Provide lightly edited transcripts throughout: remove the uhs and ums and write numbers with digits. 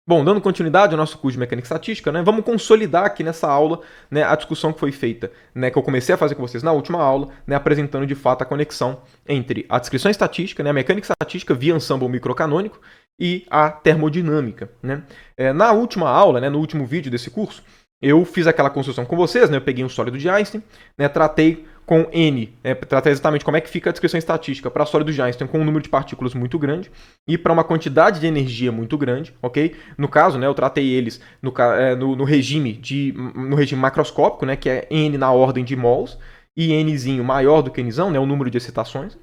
Bom, dando continuidade ao nosso curso de mecânica estatística, né, vamos consolidar aqui nessa aula, né, a discussão que foi feita, né, que eu comecei a fazer com vocês na última aula, né, apresentando de fato a conexão entre a descrição estatística, né, a mecânica estatística via ensemble microcanônico e a termodinâmica. Né. Na última aula, né, no último vídeo desse curso, eu fiz aquela construção com vocês, né, eu peguei um sólido de Einstein, né, tratei com N, trata exatamente como é que fica a descrição estatística para sólidos de Einstein com um número de partículas muito grande e para uma quantidade de energia muito grande, ok? No caso, né, eu tratei eles no regime macroscópico, né, que é N na ordem de mols, e Nzinho maior do que Nzão, né, o número de excitações.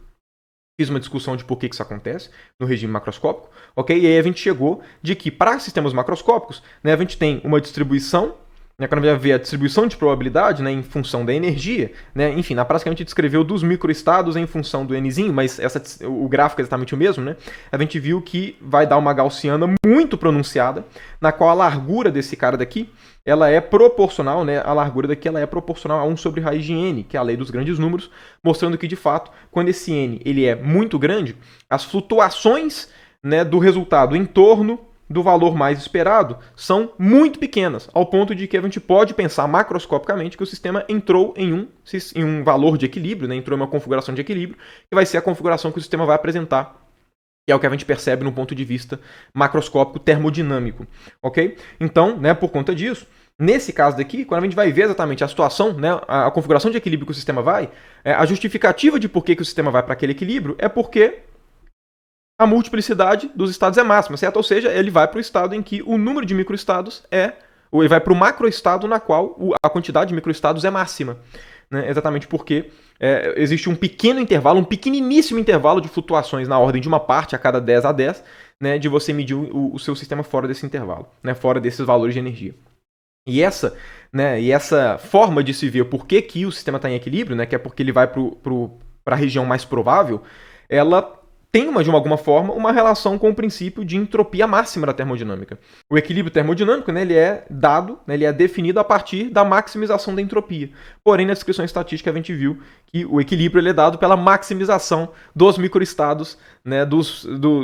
Fiz uma discussão de por que isso acontece no regime macroscópico, ok? E aí a gente chegou de que para sistemas macroscópicos, né, a gente tem uma distribuição, né, quando a gente vai ver a distribuição de probabilidade, né, em função da energia, né, enfim, na prática a gente descreveu dos microestados em função do Nzinho, mas o gráfico é exatamente o mesmo, né? A gente viu que vai dar uma gaussiana muito pronunciada, na qual a largura desse cara daqui, ela é proporcional, né, a largura daqui ela é proporcional a 1 sobre raiz de n, que é a lei dos grandes números, mostrando que, de fato, quando esse n ele é muito grande, as flutuações, né, do resultado em torno do valor mais esperado são muito pequenas, ao ponto de que a gente pode pensar macroscopicamente que o sistema entrou em um valor de equilíbrio, né? Entrou em uma configuração de equilíbrio, que vai ser a configuração que o sistema vai apresentar, que é o que a gente percebe no ponto de vista macroscópico termodinâmico, ok? Então, né, por conta disso, nesse caso daqui, quando a gente vai ver exatamente a situação, né, a configuração de equilíbrio que o sistema vai, a justificativa de por que o sistema vai para aquele equilíbrio é porque a multiplicidade dos estados é máxima, certo? Ou seja, ele vai para o estado em que o número de microestados ou ele vai para o macroestado na qual a quantidade de microestados é máxima. Né? Exatamente porque existe um pequeno intervalo, um pequeniníssimo intervalo de flutuações na ordem de uma parte a cada 10 a 10, né, de você medir o seu sistema fora desse intervalo, né, fora desses valores de energia. E essa forma de se ver por que o sistema está em equilíbrio, né, que é porque ele vai para a região mais provável, ela tem, de alguma forma, uma relação com o princípio de entropia máxima da termodinâmica. O equilíbrio termodinâmico, né, ele é dado, né, ele é definido a partir da maximização da entropia. Porém, na descrição estatística, a gente viu que o equilíbrio ele é dado pela maximização dos microestados, né,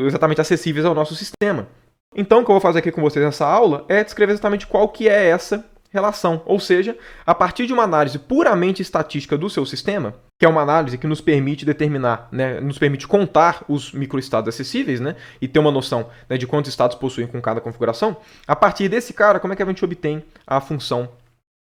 exatamente acessíveis ao nosso sistema. Então, o que eu vou fazer aqui com vocês nessa aula é descrever exatamente qual que é essa relação, ou seja, a partir de uma análise puramente estatística do seu sistema, que é uma análise que nos permite determinar, né, nos permite contar os microestados acessíveis, né, e ter uma noção, né, de quantos estados possuem com cada configuração. A partir desse cara, como é que a gente obtém a função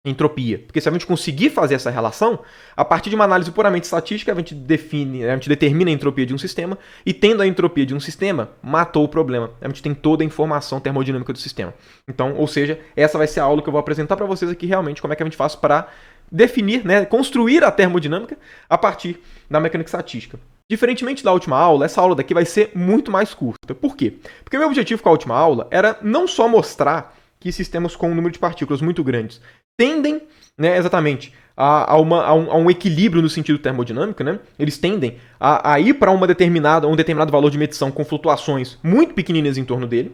entropia? Porque se a gente conseguir fazer essa relação, a partir de uma análise puramente estatística, a gente determina a entropia de um sistema, e tendo a entropia de um sistema, matou o problema. A gente tem toda a informação termodinâmica do sistema. Então, ou seja, essa vai ser a aula que eu vou apresentar para vocês aqui realmente como é que a gente faz para definir, né, construir a termodinâmica a partir da mecânica estatística. Diferentemente da última aula, essa aula daqui vai ser muito mais curta. Por quê? Porque o meu objetivo com a última aula era não só mostrar que sistemas com um número de partículas muito grandes tendem, né, exatamente a um equilíbrio no sentido termodinâmico, né? Eles tendem a ir para um determinado valor de medição com flutuações muito pequeninas em torno dele.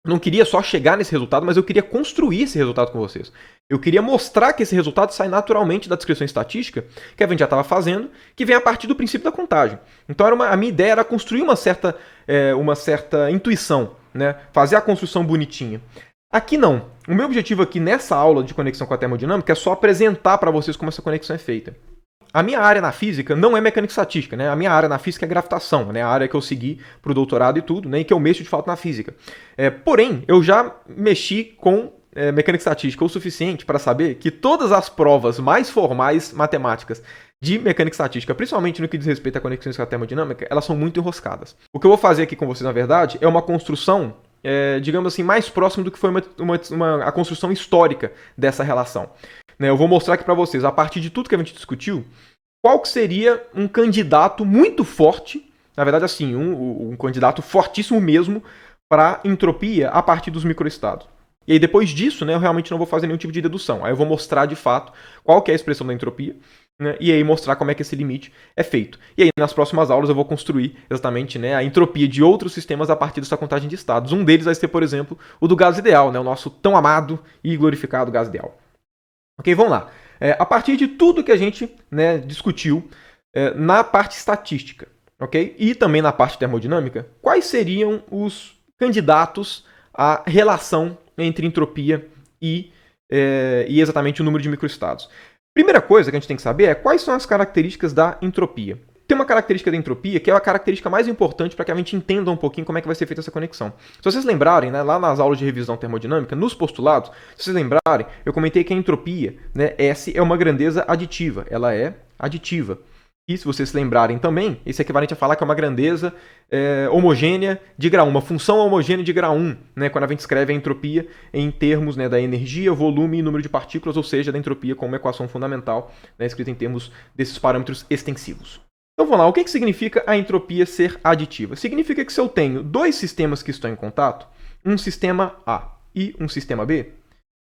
Não queria só chegar nesse resultado, mas eu queria construir esse resultado com vocês. Eu queria mostrar que esse resultado sai naturalmente da descrição estatística, que a gente já estava fazendo, que vem a partir do princípio da contagem. Então a minha ideia era construir uma certa intuição, né? Fazer a construção bonitinha. Aqui não. O meu objetivo aqui nessa aula de conexão com a termodinâmica é só apresentar para vocês como essa conexão é feita. A minha área na física não é mecânica estatística, né? A minha área na física é gravitação, né? A área que eu segui para o doutorado e tudo, né? E que eu mexo de fato na física. Porém, eu já mexi com mecânica estatística o suficiente para saber que todas as provas mais formais matemáticas de mecânica estatística, principalmente no que diz respeito a conexões com a termodinâmica, elas são muito enroscadas. O que eu vou fazer aqui com vocês, na verdade, é uma construção digamos assim, mais próximo do que foi a construção histórica dessa relação. Né, eu vou mostrar aqui para vocês, a partir de tudo que a gente discutiu, qual que seria um candidato muito forte, na verdade assim, um candidato fortíssimo mesmo, para entropia a partir dos microestados. E aí depois disso, né, eu realmente não vou fazer nenhum tipo de dedução. Aí eu vou mostrar de fato qual que é a expressão da entropia, né, e aí mostrar como é que esse limite é feito. E aí nas próximas aulas eu vou construir exatamente, né, a entropia de outros sistemas a partir dessa contagem de estados. Um deles vai ser, por exemplo, o do gás ideal, né, o nosso tão amado e glorificado gás ideal. Ok, vamos lá. A partir de tudo que a gente, né, discutiu na parte estatística, ok? E também na parte termodinâmica, quais seriam os candidatos a relação entre entropia e exatamente o número de microestados. Primeira coisa que a gente tem que saber é quais são as características da entropia. Tem uma característica da entropia que é a característica mais importante para que a gente entenda um pouquinho como é que vai ser feita essa conexão. Se vocês lembrarem, né, lá nas aulas de revisão termodinâmica, nos postulados, se vocês lembrarem, eu comentei que a entropia, né, S é uma grandeza aditiva, ela é aditiva. E se vocês se lembrarem também, esse é equivalente a falar que é uma grandeza homogênea de grau 1, uma função homogênea de grau 1, né, quando a gente escreve a entropia em termos, né, da energia, volume e número de partículas, ou seja, da entropia como uma equação fundamental, né, escrita em termos desses parâmetros extensivos. Então vamos lá, o que significa a entropia ser aditiva? Significa que se eu tenho dois sistemas que estão em contato, um sistema A e um sistema B,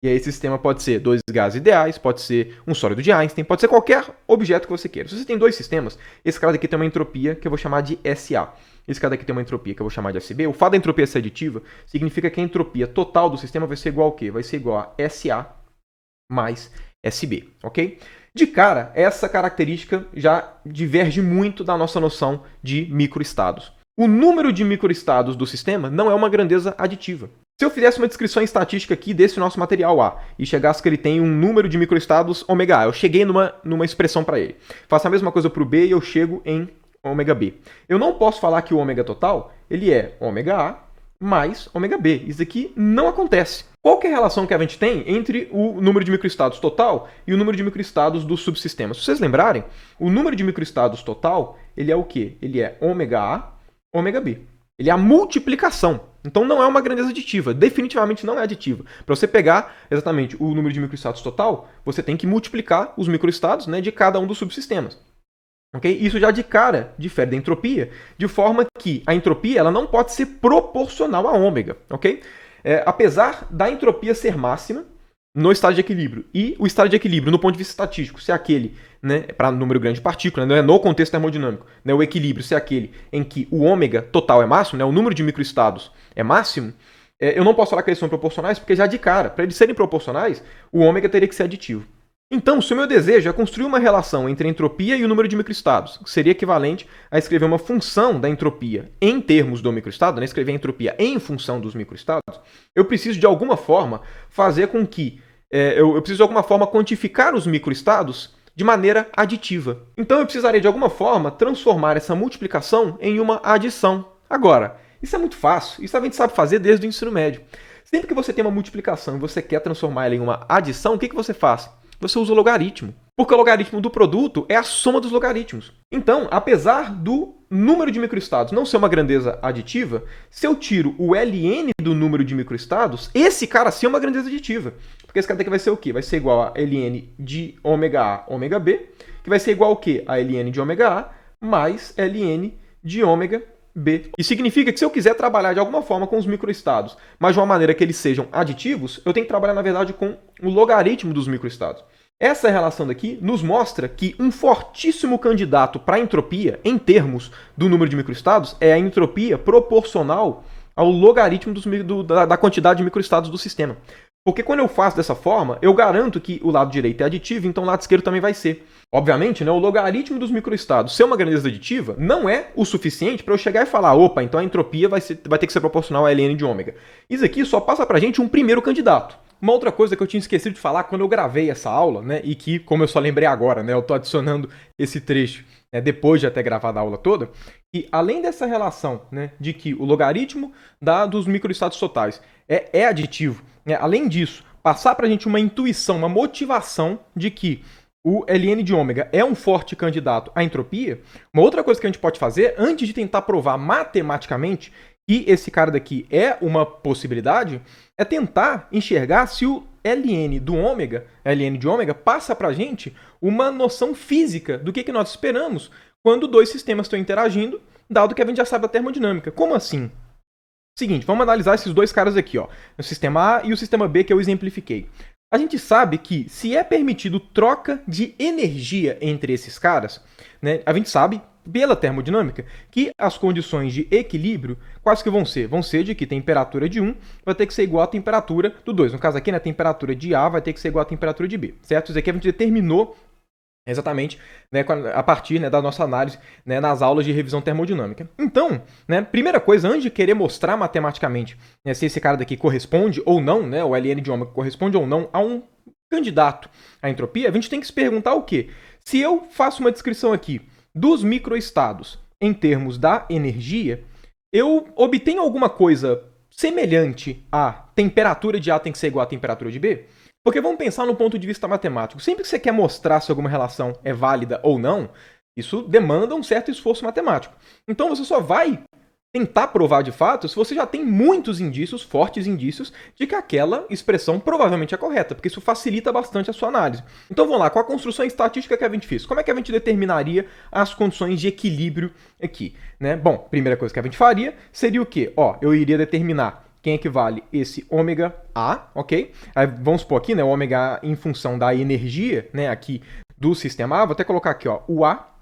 e aí esse sistema pode ser dois gases ideais, pode ser um sólido de Einstein, pode ser qualquer objeto que você queira. Se você tem dois sistemas, esse cara daqui tem uma entropia que eu vou chamar de SA. Esse cara daqui tem uma entropia que eu vou chamar de SB. O fato da entropia ser aditiva significa que a entropia total do sistema vai ser igual ao quê? Vai ser igual a SA mais SB, ok? De cara, essa característica já diverge muito da nossa noção de microestados. O número de microestados do sistema não é uma grandeza aditiva. Se eu fizesse uma descrição estatística aqui desse nosso material A e chegasse que ele tem um número de microestados ômega A, eu cheguei numa expressão para ele. Faço a mesma coisa para o B e eu chego em ômega B. Eu não posso falar que o ômega total ele é ômega A mais ômega B. Isso aqui não acontece. Qual que é a relação que a gente tem entre o número de microestados total e o número de microestados dos subsistemas? Se vocês lembrarem, o número de microestados total ele é o quê? Ele é ômega A, ômega B. Ele é a multiplicação. Então não é uma grandeza aditiva. Definitivamente não é aditiva. Para você pegar exatamente o número de microestados total, você tem que multiplicar os microestados, né, de cada um dos subsistemas. Okay? Isso já de cara difere da entropia, de forma que a entropia ela não pode ser proporcional a ômega. Okay? Apesar da entropia ser máxima no estado de equilíbrio, e o estado de equilíbrio, no ponto de vista estatístico, ser aquele, né, para número grande de partículas, né, no contexto termodinâmico, né, o equilíbrio ser aquele em que o ômega total é máximo, né, o número de microestados é máximo, eu não posso falar que eles são proporcionais, porque já de cara, para eles serem proporcionais, o ômega teria que ser aditivo. Então, se o meu desejo é construir uma relação entre a entropia e o número de microestados, que seria equivalente a escrever uma função da entropia em termos do microestado, né, escrever a entropia em função dos microestados, eu preciso de alguma forma fazer com que eu preciso de alguma forma quantificar os microestados de maneira aditiva. Então eu precisaria de alguma forma transformar essa multiplicação em uma adição. Agora, isso é muito fácil, isso a gente sabe fazer desde o ensino médio. Sempre que você tem uma multiplicação e você quer transformar ela em uma adição, o que você faz? Você usa o logaritmo. Porque o logaritmo do produto é a soma dos logaritmos. Então, apesar do número de microestados não ser uma grandeza aditiva, se eu tiro o ln do número de microestados, esse cara sim é uma grandeza aditiva. Porque esse cara daqui vai ser o quê? Vai ser igual a ln de ômega A, ômega B, que vai ser igual ao quê? A ln de ômega A mais ln de ômega B. Isso significa que se eu quiser trabalhar de alguma forma com os microestados, mas de uma maneira que eles sejam aditivos, eu tenho que trabalhar, na verdade, com o logaritmo dos microestados. Essa relação daqui nos mostra que um fortíssimo candidato para a entropia, em termos do número de microestados, é a entropia proporcional ao logaritmo da quantidade de microestados do sistema. Porque quando eu faço dessa forma, eu garanto que o lado direito é aditivo, então o lado esquerdo também vai ser. Obviamente, né, o logaritmo dos microestados ser uma grandeza aditiva não é o suficiente para eu chegar e falar, opa, então a entropia vai ter que ser proporcional a ln de ômega. Isso aqui só passa para a gente um primeiro candidato. Uma outra coisa que eu tinha esquecido de falar quando eu gravei essa aula, né, e que, como eu só lembrei agora, né, eu estou adicionando esse trecho depois de ter gravado a aula toda, e além dessa relação, né, de que o logaritmo dos microestados totais é aditivo, né, além disso, passar para a gente uma intuição, uma motivação de que o ln de ômega é um forte candidato à entropia, uma outra coisa que a gente pode fazer, antes de tentar provar matematicamente que esse cara daqui é uma possibilidade, é tentar enxergar se o ln de ômega, passa para a gente uma noção física do que nós esperamos quando dois sistemas estão interagindo, dado que a gente já sabe da termodinâmica. Como assim? Seguinte, vamos analisar esses dois caras aqui, ó, o sistema A e o sistema B que eu exemplifiquei. A gente sabe que se é permitido troca de energia entre esses caras, né, a gente sabe pela termodinâmica que as condições de equilíbrio quais que vão ser? Vão ser de que a temperatura de um vai ter que ser igual à temperatura do 2. No caso aqui, né, a temperatura de A vai ter que ser igual à temperatura de B, certo? Isso aqui a gente determinou Exatamente, né, a partir, né, da nossa análise, né, nas aulas de revisão termodinâmica. Então, né, primeira coisa, antes de querer mostrar matematicamente, né, se esse cara daqui corresponde ou não, né, o ln de ômega corresponde ou não a um candidato à entropia, a gente tem que se perguntar o quê? Se eu faço uma descrição aqui dos microestados em termos da energia, eu obtenho alguma coisa semelhante a temperatura de A tem que ser igual à temperatura de B? Porque vamos pensar no ponto de vista matemático. Sempre que você quer mostrar se alguma relação é válida ou não, isso demanda um certo esforço matemático. Então você só vai tentar provar de fato se você já tem muitos indícios, fortes indícios, de que aquela expressão provavelmente é correta, porque isso facilita bastante a sua análise. Então vamos lá, com a construção estatística que a gente fez, como é que a gente determinaria as condições de equilíbrio aqui? Né? Bom, primeira coisa que a gente faria seria o quê? Eu iria determinar quem equivale esse ômega A, ok? Aí vamos supor aqui, né, o ômega A em função da energia, né, aqui do sistema A, vou até colocar aqui, o A,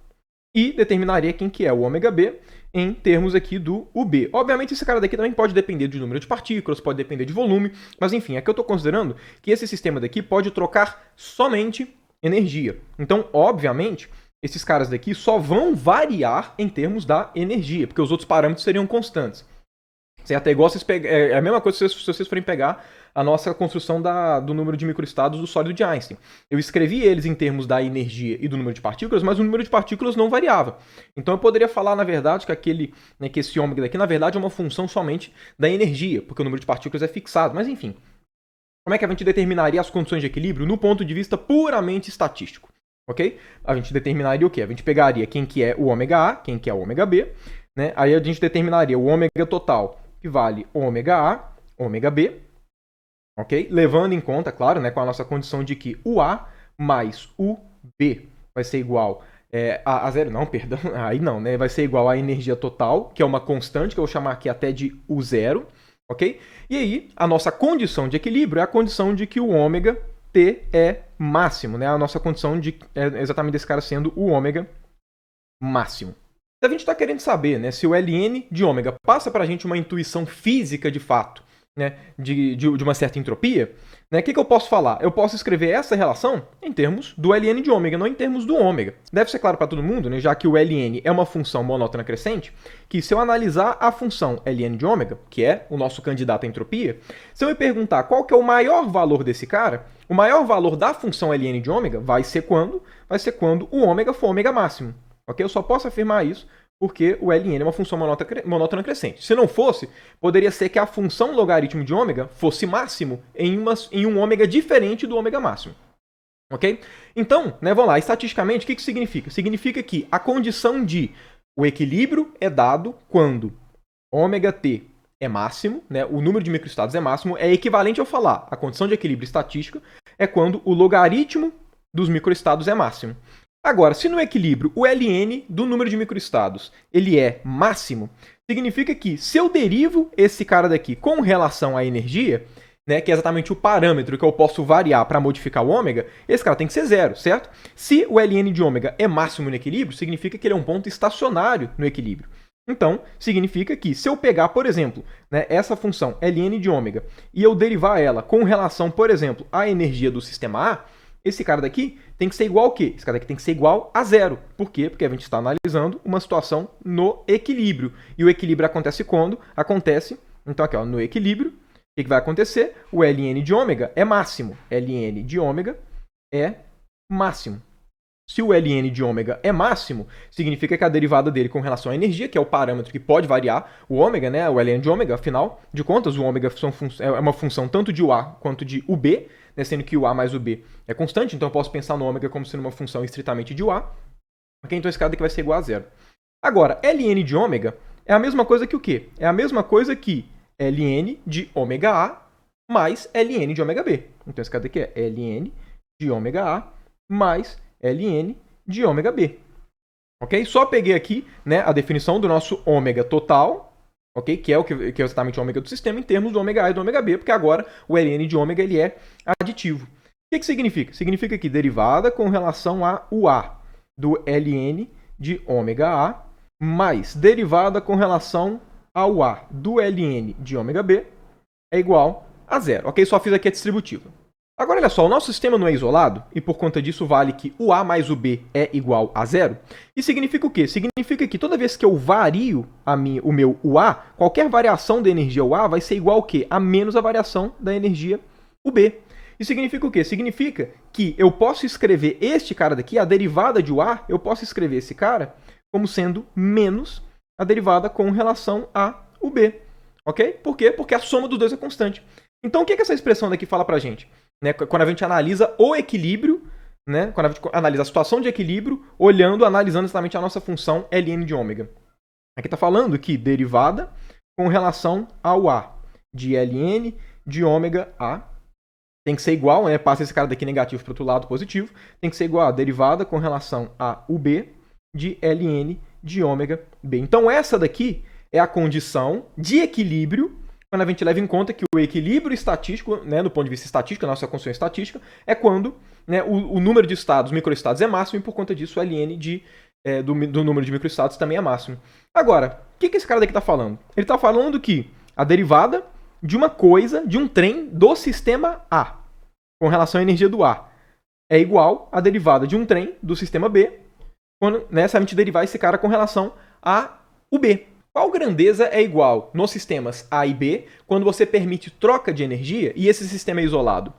e determinaria quem que é o ômega B em termos aqui do UB. Obviamente esse cara daqui também pode depender do número de partículas, pode depender de volume, mas enfim, é que eu estou considerando que esse sistema daqui pode trocar somente energia. Então, obviamente, esses caras daqui só vão variar em termos da energia, porque os outros parâmetros seriam constantes. Certo? É igual é a mesma coisa se vocês forem pegar a nossa construção do número de microestados do sólido de Einstein. Eu escrevi eles em termos da energia e do número de partículas, mas o número de partículas não variava. Então eu poderia falar, na verdade, que esse ômega daqui, na verdade, é uma função somente da energia, porque o número de partículas é fixado. Mas enfim, como é que a gente determinaria as condições de equilíbrio no ponto de vista puramente estatístico? Ok? A gente determinaria o quê? A gente pegaria quem que é o ômega A, quem que é o ômega B, né? Aí a gente determinaria o ômega total, que vale ômega A, ômega B, ok? Levando em conta, claro, né, com a nossa condição de que o A mais o B vai ser igual a zero, não, perdão, aí não, né? Vai ser igual à energia total, que é uma constante, que eu vou chamar aqui até de U0, ok? E aí, a nossa condição de equilíbrio é a condição de que o ômega T é máximo, né? A nossa condição de exatamente desse cara sendo o ômega máximo. A gente está querendo saber, né, se o ln de ômega passa para a gente uma intuição física de fato, né, de uma certa entropia, né, o que eu posso falar? Eu posso escrever essa relação em termos do ln de ômega, não em termos do ômega. Deve ser claro para todo mundo, né, já que o ln é uma função monótona crescente, que se eu analisar a função ln de ômega, que é o nosso candidato à entropia, se eu me perguntar qual que é o maior valor desse cara, o maior valor da função ln de ômega vai ser quando o ômega for ômega máximo. Okay? Eu só posso afirmar isso porque o ln é uma função monótona crescente. Se não fosse, poderia ser que a função logaritmo de ômega fosse máximo em um ômega diferente do ômega máximo. Ok? Então, né, vamos lá, estatisticamente, o que isso significa? Significa que a condição de o equilíbrio é dado quando ômega t é máximo, né, o número de microestados é máximo, é equivalente ao falar a condição de equilíbrio estatístico é quando o logaritmo dos microestados é máximo. Agora, se no equilíbrio o ln do número de microestados ele é máximo, significa que se eu derivo esse cara daqui com relação à energia, né, que é exatamente o parâmetro que eu posso variar para modificar o ômega, esse cara tem que ser zero, certo? Se o ln de ômega é máximo no equilíbrio, significa que ele é um ponto estacionário no equilíbrio. Então, significa que se eu pegar, por exemplo, né, essa função ln de ômega e eu derivar ela com relação, por exemplo, à energia do sistema A, esse cara daqui tem que ser igual ao quê? Esse cara daqui tem que ser igual a zero. Por quê? Porque a gente está analisando uma situação no equilíbrio. E o equilíbrio acontece quando? Acontece, então aqui, no equilíbrio, o que vai acontecer? O ln de ômega é máximo. ln de ômega é máximo. Se o ln de ômega é máximo, significa que a derivada dele com relação à energia, que é o parâmetro que pode variar o ômega, né? O ln de ômega, afinal de contas, o ômega é uma função tanto de UA quanto de UB, né? Sendo que o A mais o B é constante, então eu posso pensar no ômega como sendo uma função estritamente de UA. Okay? Então esse cara daqui vai ser igual a zero. Agora, ln de ômega é a mesma coisa que o quê? É a mesma coisa que ln de ômega A mais ln de ômega B. Então esse cara daqui é ln de ômega A mais ln de ômega B. Ok? Só peguei aqui, né, a definição do nosso ômega total, ok? Que é exatamente o ômega do sistema em termos do ômega A e do ômega B, porque agora o ln de ômega ele é aditivo. O que significa? Significa que derivada com relação a UA do ln de ômega A mais derivada com relação ao A do ln de ômega B é igual a zero. Ok? Só fiz aqui a distributiva. Agora, olha só, o nosso sistema não é isolado, e por conta disso vale que o A mais o B é igual a zero. E significa o quê? Significa que toda vez que eu vario o A, qualquer variação da energia U A vai ser igual ao quê? A menos a variação da energia UB. Isso significa o quê? Significa que eu posso escrever este cara daqui, a derivada de UA, eu posso escrever esse cara como sendo menos a derivada com relação a UB. Ok? Por quê? Porque a soma dos dois é constante. Então, o que essa expressão daqui fala pra gente? Né? Quando a gente analisa o equilíbrio, né? Quando a gente analisa a situação de equilíbrio, analisando exatamente a nossa função ln de ômega. Aqui está falando que derivada com relação ao A de ln de ômega A tem que ser igual, né? Passa esse cara daqui negativo para o outro lado positivo, tem que ser igual a derivada com relação a UB de ln de ômega B. Então essa daqui é a condição de equilíbrio quando a gente leva em conta que o equilíbrio estatístico, né, do ponto de vista estatístico, a nossa construção estatística, é quando, né, o número de estados, microestados, é máximo e por conta disso o ln do número de microestados também é máximo. Agora, o que esse cara daqui está falando? Ele está falando que a derivada de uma coisa, de um trem do sistema A, com relação à energia do A, é igual à derivada de um trem do sistema B, quando, né, se a gente derivar esse cara com relação a o B. Qual grandeza é igual nos sistemas A e B quando você permite troca de energia e esse sistema é isolado?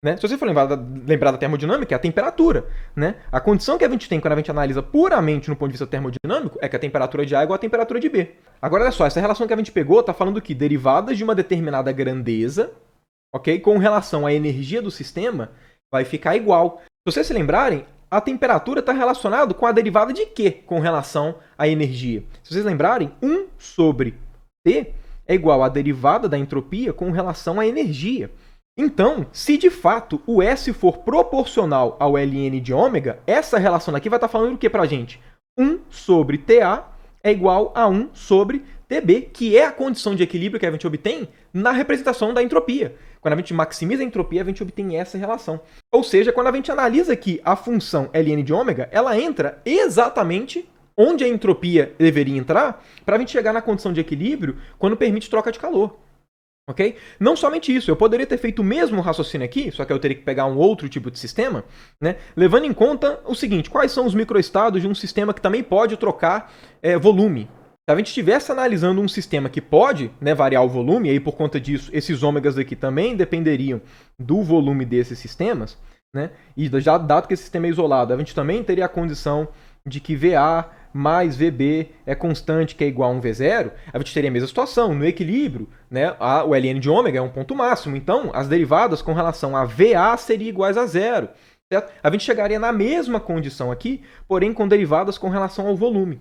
Né? Se você for lembrar da termodinâmica, é a temperatura. Né? A condição que a gente tem quando a gente analisa puramente no ponto de vista termodinâmico é que a temperatura de A é igual à temperatura de B. Agora, olha só, essa relação que a gente pegou está falando que derivadas de uma determinada grandeza, ok, com relação à energia do sistema, vai ficar igual. Se vocês se lembrarem, a temperatura está relacionada com a derivada de quê com relação à energia? Se vocês lembrarem, 1 sobre T é igual à derivada da entropia com relação à energia. Então, se de fato o S for proporcional ao ln de ômega, essa relação aqui vai estar falando o que para a gente? 1 sobre TA é igual a 1 sobre TB, que é a condição de equilíbrio que a gente obtém na representação da entropia. Quando a gente maximiza a entropia, a gente obtém essa relação. Ou seja, quando a gente analisa aqui a função ln de ômega, ela entra exatamente onde a entropia deveria entrar para a gente chegar na condição de equilíbrio quando permite troca de calor. Okay? Não somente isso, eu poderia ter feito o mesmo raciocínio aqui, só que eu teria que pegar um outro tipo de sistema, né, levando em conta o seguinte, quais são os microestados de um sistema que também pode trocar volume. Se a gente estivesse analisando um sistema que pode, né, variar o volume, e aí por conta disso, esses ômegas aqui também dependeriam do volume desses sistemas, né, e já dado que esse sistema é isolado, a gente também teria a condição de que VA mais VB é constante, que é igual a 1V0, a gente teria a mesma situação. No equilíbrio, né, o ln de ômega é um ponto máximo, então as derivadas com relação a VA seriam iguais a zero. Certo? A gente chegaria na mesma condição aqui, porém com derivadas com relação ao volume.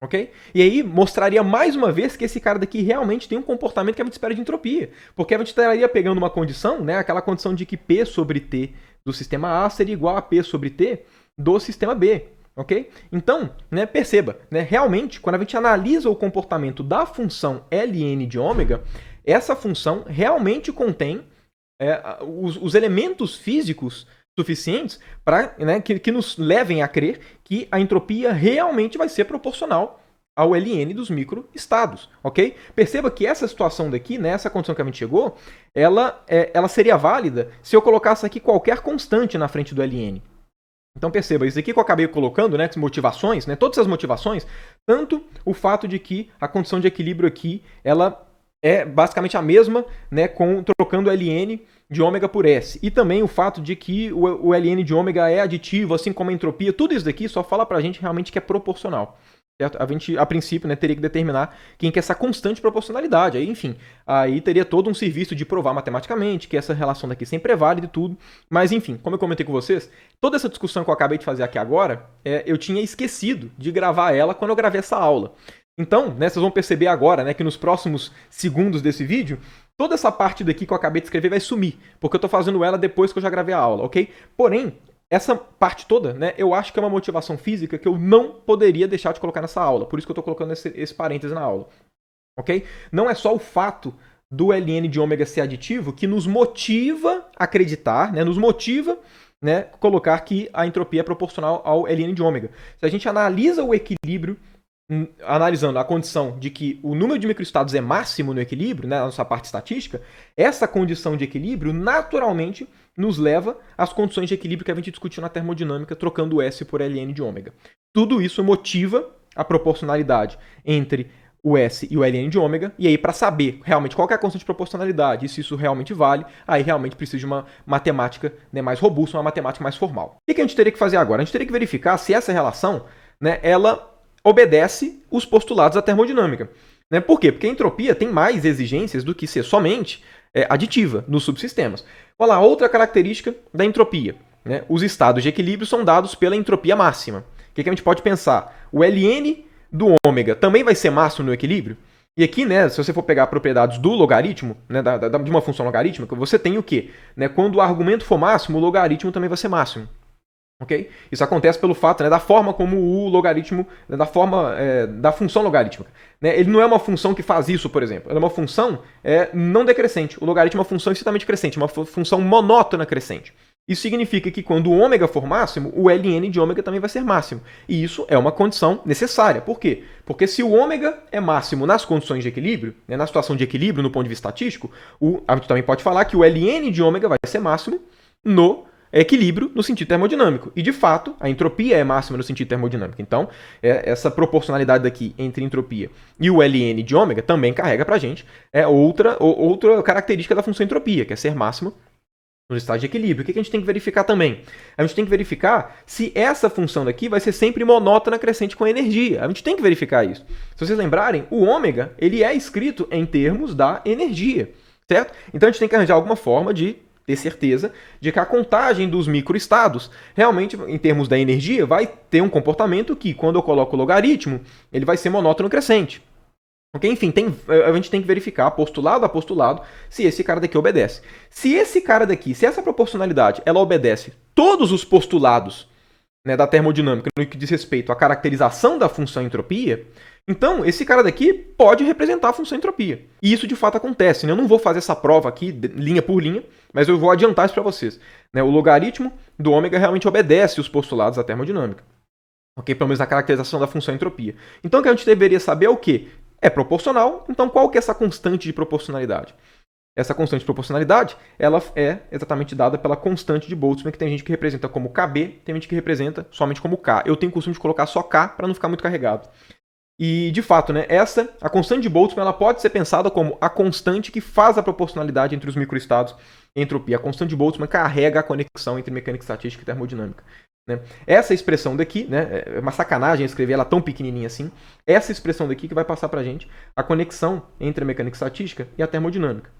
Okay? E aí mostraria mais uma vez que esse cara daqui realmente tem um comportamento que a gente espera de entropia. Porque a gente estaria pegando uma condição, né, aquela condição de que P sobre T do sistema A seria igual a P sobre T do sistema B. Okay? Então, né, perceba, né, realmente, quando a gente analisa o comportamento da função ln de ômega, essa função realmente contém os elementos físicos suficientes para, né, que nos levem a crer que a entropia realmente vai ser proporcional ao ln dos microestados, ok? Perceba que essa situação daqui, né, essa condição que a gente chegou, ela seria válida se eu colocasse aqui qualquer constante na frente do ln. Então perceba, isso aqui que eu acabei colocando, né, motivações, né, todas essas motivações, tanto o fato de que a condição de equilíbrio aqui, ela é basicamente a mesma, né, trocando ln de ômega por S. E também o fato de que o ln de ômega é aditivo, assim como a entropia, tudo isso daqui só fala pra gente realmente que é proporcional. Certo? A gente, a princípio, né, teria que determinar quem que é essa constante proporcionalidade. Aí, enfim, aí teria todo um serviço de provar matematicamente que essa relação daqui sempre é válida e tudo. Mas, enfim, como eu comentei com vocês, toda essa discussão que eu acabei de fazer aqui agora, eu tinha esquecido de gravar ela quando eu gravei essa aula. Então, né, vocês vão perceber agora, né, que nos próximos segundos desse vídeo, toda essa parte daqui que eu acabei de escrever vai sumir, porque eu estou fazendo ela depois que eu já gravei a aula, ok? Porém, essa parte toda, né, eu acho que é uma motivação física que eu não poderia deixar de colocar nessa aula. Por isso que eu estou colocando esse parêntese na aula. Ok? Não é só o fato do ln de ômega ser aditivo que nos motiva a acreditar, né, nos motiva, né, colocar que a entropia é proporcional ao ln de ômega. Se a gente analisa o equilíbrio, analisando a condição de que o número de microestados é máximo no equilíbrio, né, na nossa parte estatística, essa condição de equilíbrio naturalmente nos leva às condições de equilíbrio que a gente discutiu na termodinâmica, trocando o S por Ln de ômega. Tudo isso motiva a proporcionalidade entre o S e o Ln de ômega, e aí para saber realmente qual que é a constante de proporcionalidade e se isso realmente vale, aí realmente precisa de uma matemática, né, mais robusta, uma matemática mais formal. O que a gente teria que fazer agora? A gente teria que verificar se essa relação, né, ela obedece os postulados da termodinâmica. Né? Por quê? Porque a entropia tem mais exigências do que ser somente aditiva nos subsistemas. Olha lá, outra característica da entropia. Né? Os estados de equilíbrio são dados pela entropia máxima. O que a gente pode pensar? O Ln do ômega também vai ser máximo no equilíbrio? E aqui, né, se você for pegar propriedades do logaritmo, né, de uma função logarítmica, você tem o quê? Né, quando o argumento for máximo, o logaritmo também vai ser máximo. Okay? Isso acontece pelo fato, né, da forma como o logaritmo, né, da função logarítmica. Né? Ele não é uma função que faz isso, por exemplo. Ele é uma função não decrescente. O logaritmo é uma função estritamente crescente, uma função monótona crescente. Isso significa que quando o ômega for máximo, o Ln de ômega também vai ser máximo. E isso é uma condição necessária. Por quê? Porque se o ômega é máximo nas condições de equilíbrio, né, na situação de equilíbrio no ponto de vista estatístico, a gente também pode falar que o Ln de ômega vai ser máximo no equilíbrio no sentido termodinâmico. E, de fato, a entropia é máxima no sentido termodinâmico. Então, essa proporcionalidade daqui entre entropia e o Ln de ômega também carrega para a gente outra característica da função entropia, que é ser máxima no estado de equilíbrio. O que a gente tem que verificar também? A gente tem que verificar se essa função daqui vai ser sempre monótona crescente com a energia. A gente tem que verificar isso. Se vocês lembrarem, o ômega ele é escrito em termos da energia, certo? Então, a gente tem que arranjar alguma forma de ter certeza de que a contagem dos microestados, realmente, em termos da energia, vai ter um comportamento que, quando eu coloco o logaritmo, ele vai ser monótono crescente. Okay? Enfim, a gente tem que verificar, postulado a postulado, se esse cara daqui obedece. Se essa proporcionalidade, ela obedece todos os postulados, né, da termodinâmica no que diz respeito à caracterização da função entropia, então esse cara daqui pode representar a função entropia. E isso de fato acontece. Né? Eu não vou fazer essa prova aqui, linha por linha, mas eu vou adiantar isso para vocês. Né? O logaritmo do ômega realmente obedece os postulados da termodinâmica. Okay? Pelo menos na caracterização da função entropia. Então o que a gente deveria saber é o quê? É proporcional, então qual que é essa constante de proporcionalidade? Essa constante de proporcionalidade, ela é exatamente dada pela constante de Boltzmann, que tem gente que representa como Kb, tem gente que representa somente como K. Eu tenho o costume de colocar só K para não ficar muito carregado. E, de fato, né, a constante de Boltzmann, ela pode ser pensada como a constante que faz a proporcionalidade entre os microestados e entropia. A constante de Boltzmann carrega a conexão entre mecânica estatística e termodinâmica. Né? Essa expressão daqui, né, é uma sacanagem escrever ela tão pequenininha assim, essa expressão daqui que vai passar para a gente a conexão entre a mecânica estatística e a termodinâmica.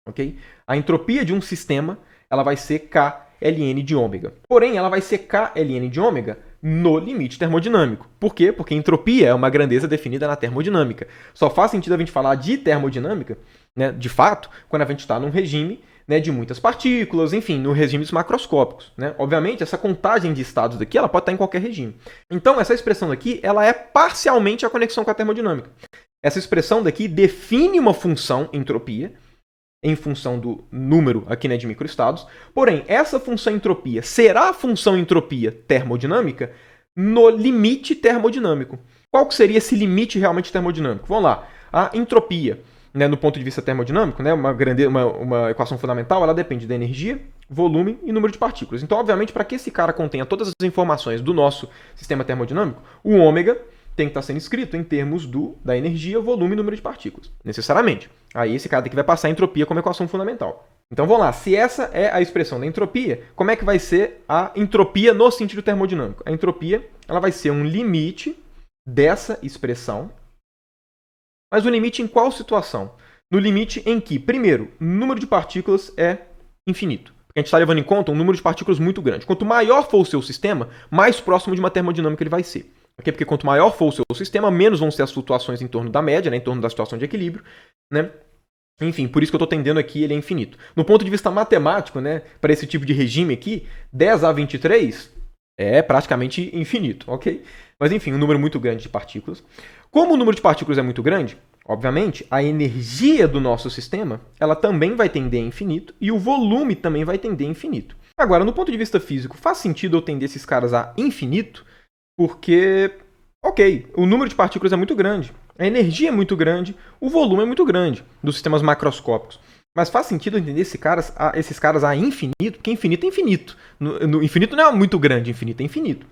Okay? A entropia de um sistema ela vai ser Kln de ômega. Porém, ela vai ser Kln de ômega no limite termodinâmico. Por quê? Porque entropia é uma grandeza definida na termodinâmica. Só faz sentido a gente falar de termodinâmica, né, de fato, quando a gente está num regime, né, de muitas partículas, enfim, no regimes macroscópicos. Né? Obviamente, essa contagem de estados daqui ela pode estar em qualquer regime. Então, essa expressão daqui ela é parcialmente a conexão com a termodinâmica. Essa expressão daqui define uma função entropia, em função do número aqui, né, de microestados. Porém, essa função entropia será a função entropia termodinâmica no limite termodinâmico. Qual que seria esse limite realmente termodinâmico? Vamos lá. A entropia, né, no ponto de vista termodinâmico, né, uma equação fundamental, ela depende da energia, volume e número de partículas. Então, obviamente, para que esse cara contenha todas as informações do nosso sistema termodinâmico, o ômega tem que estar sendo escrito em termos da energia, volume e número de partículas, necessariamente. Aí esse cara aqui vai passar a entropia como equação fundamental. Então vamos lá, se essa é a expressão da entropia, como é que vai ser a entropia no sentido termodinâmico? A entropia ela vai ser um limite dessa expressão, mas o limite em qual situação? No limite em que, primeiro, o número de partículas é infinito. Porque a gente está levando em conta um número de partículas muito grande. Quanto maior for o seu sistema, mais próximo de uma termodinâmica ele vai ser. Okay? Porque quanto maior for o seu sistema, menos vão ser as flutuações em torno da média, né? Em torno da situação de equilíbrio. Né? Enfim, por isso que eu estou tendendo aqui, ele é infinito. No ponto de vista matemático, né, para esse tipo de regime aqui, 10 a 23 é praticamente infinito, ok? Mas enfim, um número muito grande de partículas. Como o número de partículas é muito grande, obviamente, a energia do nosso sistema ela também vai tender a infinito e o volume também vai tender a infinito. Agora, no ponto de vista físico, faz sentido eu tender esses caras a infinito? Porque, ok, o número de partículas é muito grande, a energia é muito grande, o volume é muito grande dos sistemas macroscópicos. Mas faz sentido entender esses caras a infinito, porque infinito é infinito. No infinito não é muito grande, infinito é infinito.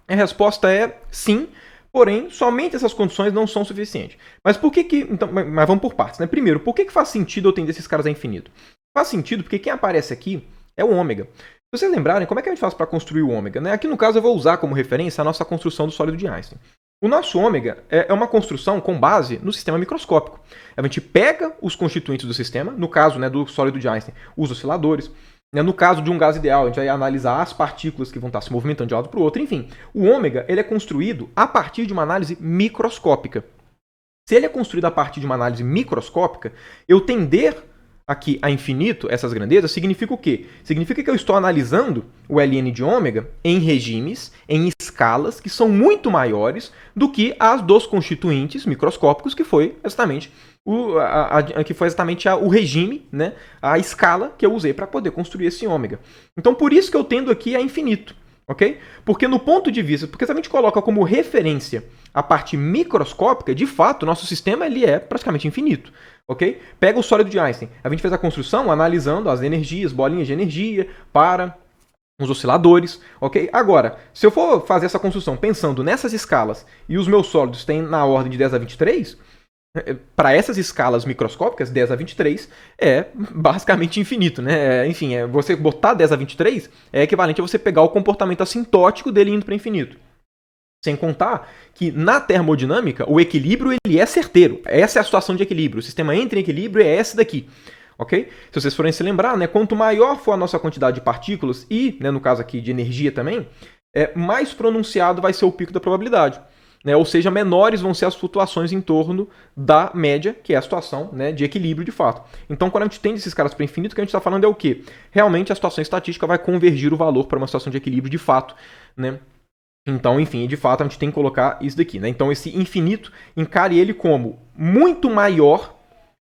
A resposta é sim, porém, somente essas condições não são suficientes. Mas por que que... Então, mas vamos por partes, né? Primeiro, por que que faz sentido eu entender esses caras a infinito? Faz sentido porque quem aparece aqui é o ômega. Se vocês lembrarem, como é que a gente faz para construir o ômega? Né? Aqui no caso eu vou usar como referência a nossa construção do sólido de Einstein. O nosso ômega é uma construção com base no sistema microscópico. A gente pega os constituintes do sistema, no caso, né, do sólido de Einstein, os osciladores. No caso de um gás ideal, a gente vai analisar as partículas que vão estar se movimentando de um lado para o outro. Enfim, o ômega ele é construído a partir de uma análise microscópica. Se ele é construído a partir de uma análise microscópica, eu tender aqui a infinito, essas grandezas, significa o quê? Significa que eu estou analisando o ln de ômega em regimes, em escalas que são muito maiores do que as dos constituintes microscópicos, que foi exatamente o regime, né, a escala que eu usei para poder construir esse ômega. Então, por isso que eu tendo aqui a infinito. Okay? Porque no ponto de vista, porque se a gente coloca como referência a parte microscópica, de fato, o nosso sistema ele é praticamente infinito. Okay? Pega o sólido de Einstein. A gente fez a construção analisando as energias, bolinhas de energia para os osciladores. Okay? Agora, se eu for fazer essa construção pensando nessas escalas e os meus sólidos têm na ordem de 10 a 23, para essas escalas microscópicas, 10 a 23 é basicamente infinito, né? Enfim, você botar 10 a 23 é equivalente a você pegar o comportamento assintótico dele indo para infinito. Sem contar que na termodinâmica o equilíbrio ele é certeiro. Essa é a situação de equilíbrio. O sistema entra em equilíbrio é essa daqui. Okay? Se vocês forem se lembrar, né, quanto maior for a nossa quantidade de partículas e, né, no caso aqui de energia também, mais pronunciado vai ser o pico da probabilidade. Né? Ou seja, menores vão ser as flutuações em torno da média, que é a situação, né, de equilíbrio de fato. Então, quando a gente tem esses caras para infinito, o que a gente está falando é o quê? Realmente a situação estatística vai convergir o valor para uma situação de equilíbrio de fato. Né? Então, enfim, de fato a gente tem que colocar isso daqui. Né? Então, esse infinito, encare ele como muito maior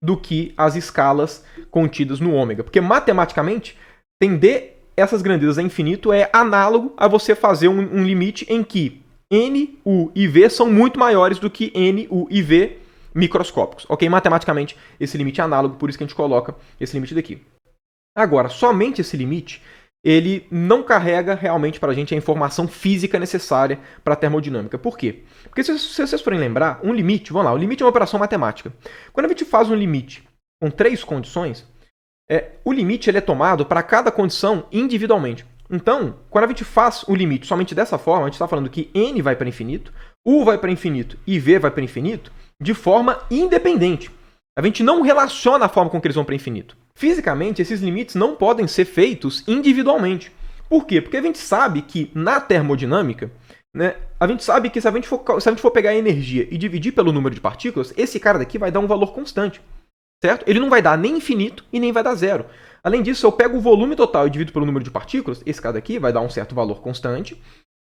do que as escalas contidas no ômega. Porque matematicamente, tender essas grandezas a infinito é análogo a você fazer um limite em que N, U e V são muito maiores do que N, U e V microscópicos. Ok? Matematicamente, esse limite é análogo, por isso que a gente coloca esse limite daqui. Agora, somente esse limite, ele não carrega realmente para a gente a informação física necessária para a termodinâmica. Por quê? Porque se vocês forem lembrar, um limite, vamos lá, o limite é uma operação matemática. Quando a gente faz um limite com 3 condições, o limite ele é tomado para cada condição individualmente. Então, quando a gente faz o limite somente dessa forma, a gente está falando que N vai para infinito, U vai para infinito e V vai para infinito de forma independente. A gente não relaciona a forma com que eles vão para infinito. Fisicamente, esses limites não podem ser feitos individualmente. Por quê? Porque a gente sabe que na termodinâmica, né, a gente sabe que se a gente for pegar a energia e dividir pelo número de partículas, esse cara daqui vai dar um valor constante. Certo? Ele não vai dar nem infinito e nem vai dar zero. Além disso, se eu pego o volume total e divido pelo número de partículas, esse cara aqui vai dar um certo valor constante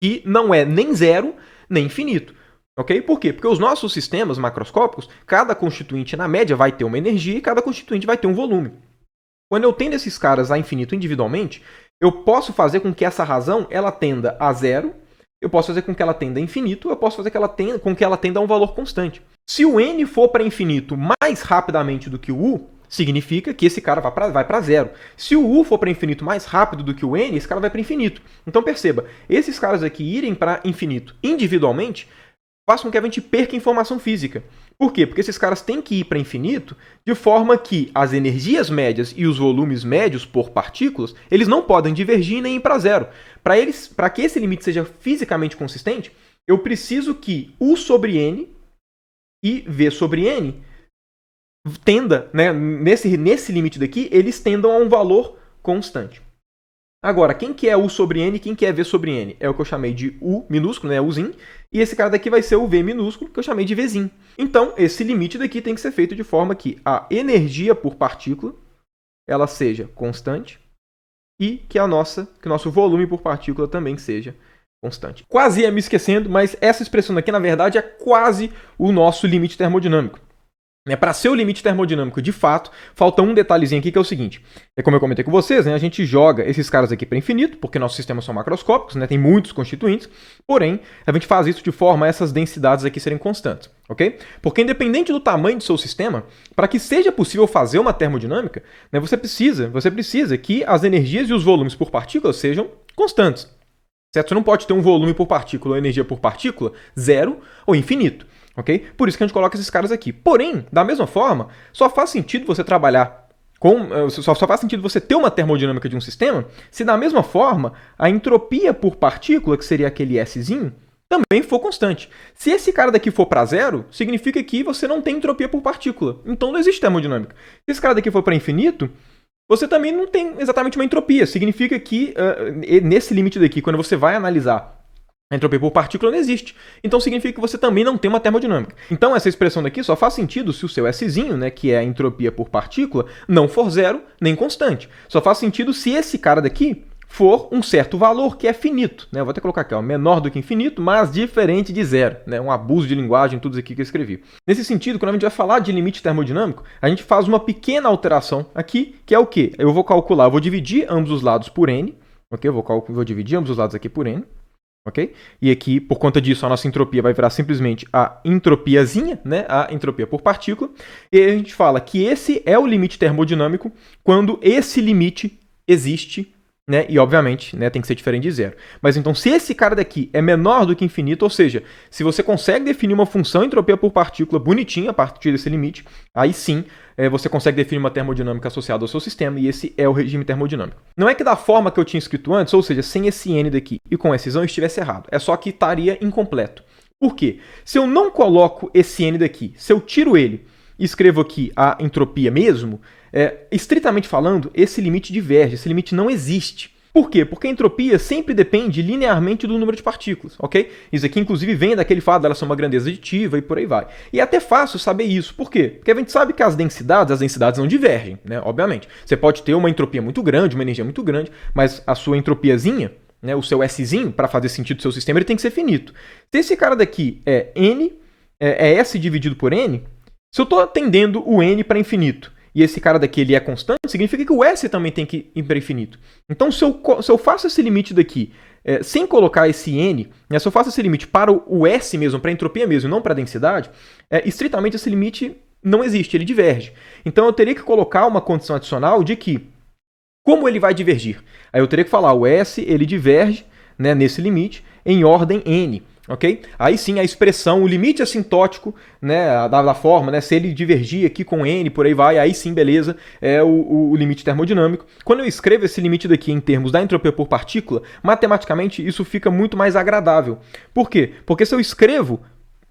e não é nem zero nem infinito. Ok? Por quê? Porque os nossos sistemas macroscópicos, cada constituinte na média vai ter uma energia e cada constituinte vai ter um volume. Quando eu tendo esses caras a infinito individualmente, eu posso fazer com que essa razão ela tenda a zero, eu posso fazer com que ela tenda a infinito, eu posso fazer com que ela tenda a um valor constante. Se o N for para infinito mais rapidamente do que o U, significa que esse cara vai para zero. Se o U for para infinito mais rápido do que o N, esse cara vai para infinito. Então perceba, esses caras aqui irem para infinito individualmente faz com que a gente perca informação física. Por quê? Porque esses caras têm que ir para infinito de forma que as energias médias e os volumes médios por partículas, eles não podem divergir nem ir para zero. Para que esse limite seja fisicamente consistente, eu preciso que U sobre N e V sobre N tenda, né, nesse limite daqui, eles tendam a um valor constante. Agora, quem que é U sobre N e quem que é V sobre N? É o que eu chamei de U minúsculo, né, Uzinho, e esse cara daqui vai ser o V minúsculo, que eu chamei de Vzinho. Então, esse limite daqui tem que ser feito de forma que a energia por partícula ela seja constante e que o nosso volume por partícula também seja constante. Quase ia me esquecendo, mas essa expressão aqui, na verdade, é quase o nosso limite termodinâmico. Para ser o limite termodinâmico de fato, falta um detalhezinho aqui que é o seguinte. Como eu comentei com vocês, né, a gente joga esses caras aqui para infinito, porque nossos sistemas são macroscópicos, né, tem muitos constituintes, porém, a gente faz isso de forma a essas densidades aqui serem constantes. ok? Porque independente do tamanho do seu sistema, para que seja possível fazer uma termodinâmica, né, você precisa que as energias e os volumes por partícula sejam constantes. Certo? Você não pode ter um volume por partícula ou energia por partícula zero ou infinito. Ok? Por isso que a gente coloca esses caras aqui. Porém, da mesma forma, só faz sentido você trabalhar só faz sentido você ter uma termodinâmica de um sistema se, da mesma forma, a entropia por partícula, que seria aquele Szinho, também for constante. Se esse cara daqui for para zero, significa que você não tem entropia por partícula. Então não existe termodinâmica. Se esse cara daqui for para infinito, você também não tem exatamente uma entropia. Significa que, nesse limite daqui, quando você vai analisar a entropia por partícula, não existe. Então significa que você também não tem uma termodinâmica. Então essa expressão daqui só faz sentido se o seu Szinho, né, que é a entropia por partícula, não for zero nem constante. Só faz sentido se esse cara daqui for um certo valor que é finito. Né? Eu vou até colocar aqui, ó, menor do que infinito, mas diferente de zero. Né? Um abuso de linguagem, tudo isso aqui que eu escrevi. Nesse sentido, quando a gente vai falar de limite termodinâmico, a gente faz uma pequena alteração aqui, que é o quê? Eu vou dividir ambos os lados por n. Okay? Eu vou dividir ambos os lados aqui por n. Ok? E aqui, por conta disso, a nossa entropia vai virar simplesmente a entropiazinha, né? A entropia por partícula. E aí a gente fala que esse é o limite termodinâmico quando esse limite existe, né? E, obviamente, né, tem que ser diferente de zero. Mas, então, se esse cara daqui é menor do que infinito, ou seja, se você consegue definir uma função entropia por partícula bonitinha a partir desse limite, aí sim você consegue definir uma termodinâmica associada ao seu sistema, e esse é o regime termodinâmico. Não é que da forma que eu tinha escrito antes, ou seja, sem esse n daqui e com esse eu estivesse errado. É só que estaria incompleto. Por quê? Se eu não coloco esse n daqui, se eu tiro ele e escrevo aqui a entropia mesmo, estritamente falando, esse limite diverge, esse limite não existe. Por quê? Porque a entropia sempre depende linearmente do número de partículas, ok? Isso aqui, inclusive, vem daquele fato dela ser uma grandeza aditiva e por aí vai. E é até fácil saber isso. Por quê? Porque a gente sabe que as densidades não divergem, né? Obviamente. Você pode ter uma entropia muito grande, uma energia muito grande, mas a sua entropiazinha, né, o seu Szinho, para fazer sentido do seu sistema, ele tem que ser finito. Se esse cara daqui é n, é S dividido por n, se eu estou atendendo o n para infinito, e esse cara daqui ele é constante, significa que o S também tem que ir para infinito. Então, se eu faço esse limite daqui sem colocar esse N, né, se eu faço esse limite para o S mesmo, para a entropia mesmo, não para a densidade, estritamente esse limite não existe, ele diverge. Então, eu teria que colocar uma condição adicional de que, como ele vai divergir? Aí eu teria que falar, o S ele diverge, né, nesse limite em ordem N. Okay? Aí sim a expressão, o limite assintótico, né, da forma, né, se ele divergir aqui com n, por aí vai, aí sim, beleza, é o limite termodinâmico. Quando eu escrevo esse limite daqui em termos da entropia por partícula, matematicamente isso fica muito mais agradável. Por quê? Porque se eu escrevo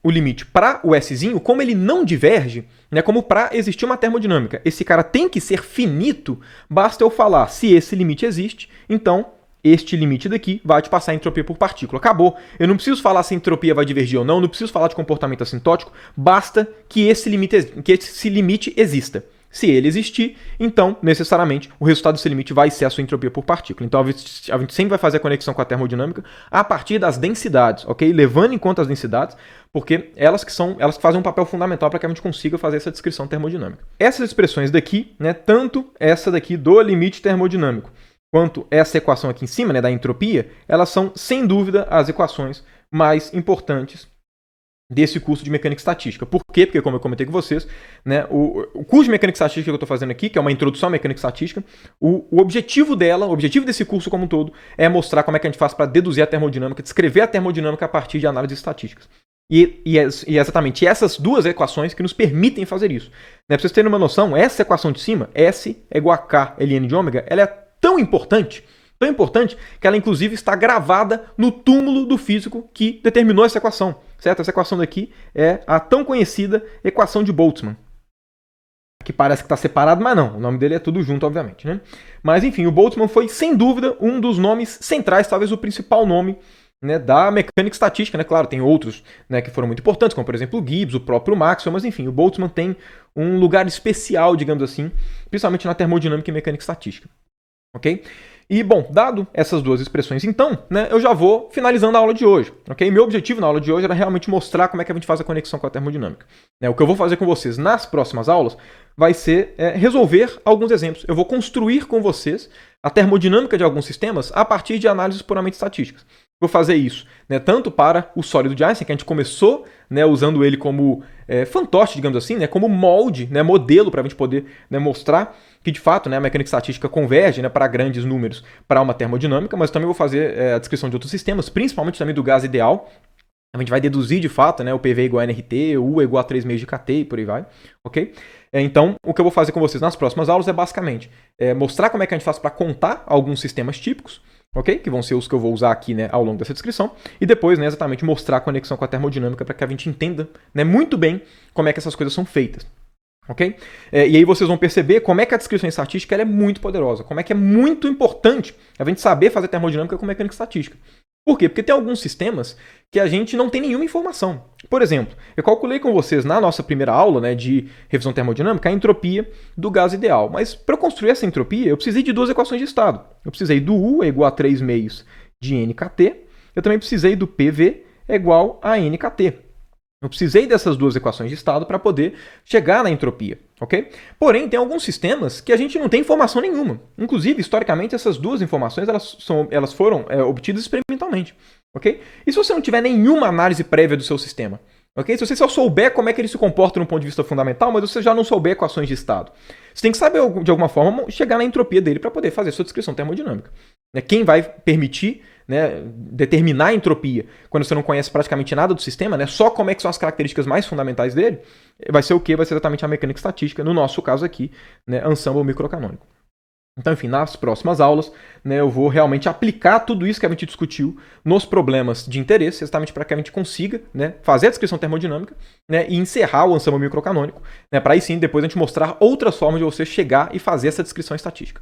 o limite para o Szinho, como ele não diverge, né, como para existir uma termodinâmica, esse cara tem que ser finito, basta eu falar se esse limite existe, então este limite daqui vai te passar a entropia por partícula. Acabou. Eu não preciso falar se a entropia vai divergir ou não, não preciso falar de comportamento assintótico, basta que esse limite exista. Se ele existir, então, necessariamente, o resultado desse limite vai ser a sua entropia por partícula. Então, a gente sempre vai fazer a conexão com a termodinâmica a partir das densidades, ok? Levando em conta as densidades, porque elas que fazem um papel fundamental para que a gente consiga fazer essa descrição termodinâmica. Essas expressões daqui, né, tanto essa daqui do limite termodinâmico, quanto essa equação aqui em cima, né, da entropia, elas são, sem dúvida, as equações mais importantes desse curso de mecânica estatística. Por quê? Porque, como eu comentei com vocês, né, o curso de mecânica estatística que eu estou fazendo aqui, que é uma introdução à mecânica estatística, o objetivo desse curso como um todo, é mostrar como é que a gente faz para deduzir a termodinâmica, descrever a termodinâmica a partir de análises estatísticas. E é exatamente essas duas equações que nos permitem fazer isso. Né, para vocês terem uma noção, essa equação de cima, S é igual a K ln de ômega, ela é tão importante que ela inclusive está gravada no túmulo do físico que determinou essa equação, certo? Essa equação daqui é a tão conhecida equação de Boltzmann, que parece que está separado, mas não, o nome dele é tudo junto, obviamente, né? Mas enfim, o Boltzmann foi sem dúvida um dos nomes centrais, talvez o principal nome, né, da mecânica estatística, né? Claro, tem outros, né, que foram muito importantes, como por exemplo o Gibbs, o próprio Maxwell, mas enfim, o Boltzmann tem um lugar especial, digamos assim, principalmente na termodinâmica e mecânica estatística. Ok? E, bom, dado essas duas expressões, então, né, eu já vou finalizando a aula de hoje. Ok? Meu objetivo na aula de hoje era realmente mostrar como é que a gente faz a conexão com a termodinâmica. O que eu vou fazer com vocês nas próximas aulas vai ser resolver alguns exemplos. Eu vou construir com vocês a termodinâmica de alguns sistemas a partir de análises puramente estatísticas. Vou fazer isso, né, tanto para o sólido de Einstein, que a gente começou, né, usando ele como fantoche, digamos assim, né, como molde, né, modelo para a gente poder, né, mostrar que de fato, né, a mecânica estatística converge, né, para grandes números para uma termodinâmica, mas também vou fazer a descrição de outros sistemas, principalmente também do gás ideal. A gente vai deduzir de fato, né, o PV igual a nRT, o U igual a 3 meios de kT e por aí vai, ok? Então, o que eu vou fazer com vocês nas próximas aulas é basicamente mostrar como é que a gente faz para contar alguns sistemas típicos, ok? Que vão ser os que eu vou usar aqui, né, ao longo dessa descrição, e depois, né, exatamente mostrar a conexão com a termodinâmica para que a gente entenda, né, muito bem como é que essas coisas são feitas. Ok? E aí vocês vão perceber como é que a descrição estatística ela é muito poderosa, como é que é muito importante a gente saber fazer termodinâmica com mecânica estatística. Por quê? Porque tem alguns sistemas que a gente não tem nenhuma informação. Por exemplo, eu calculei com vocês na nossa primeira aula, né, de revisão termodinâmica a entropia do gás ideal. Mas para eu construir essa entropia, eu precisei de duas equações de estado. Eu precisei do U igual a 3 meios de nKT. Eu também precisei do PV igual a nKT. Eu precisei dessas duas equações de estado para poder chegar na entropia, ok? Porém, tem alguns sistemas que a gente não tem informação nenhuma. Inclusive, historicamente, essas duas informações elas foram obtidas experimentalmente, ok? E se você não tiver nenhuma análise prévia do seu sistema, ok? Se você só souber como é que ele se comporta no ponto de vista fundamental, mas você já não souber equações de estado, você tem que saber, de alguma forma, chegar na entropia dele para poder fazer sua descrição termodinâmica. Quem vai permitir, né, determinar a entropia quando você não conhece praticamente nada do sistema, né, só como é que são as características mais fundamentais dele, vai ser o quê? Vai ser exatamente a mecânica estatística, no nosso caso aqui, né, ensemble microcanônico. Então, enfim, nas próximas aulas, né, eu vou realmente aplicar tudo isso que a gente discutiu nos problemas de interesse, exatamente para que a gente consiga, né, fazer a descrição termodinâmica, né, e encerrar o ensemble microcanônico, né, para aí sim depois a gente mostrar outras formas de você chegar e fazer essa descrição estatística.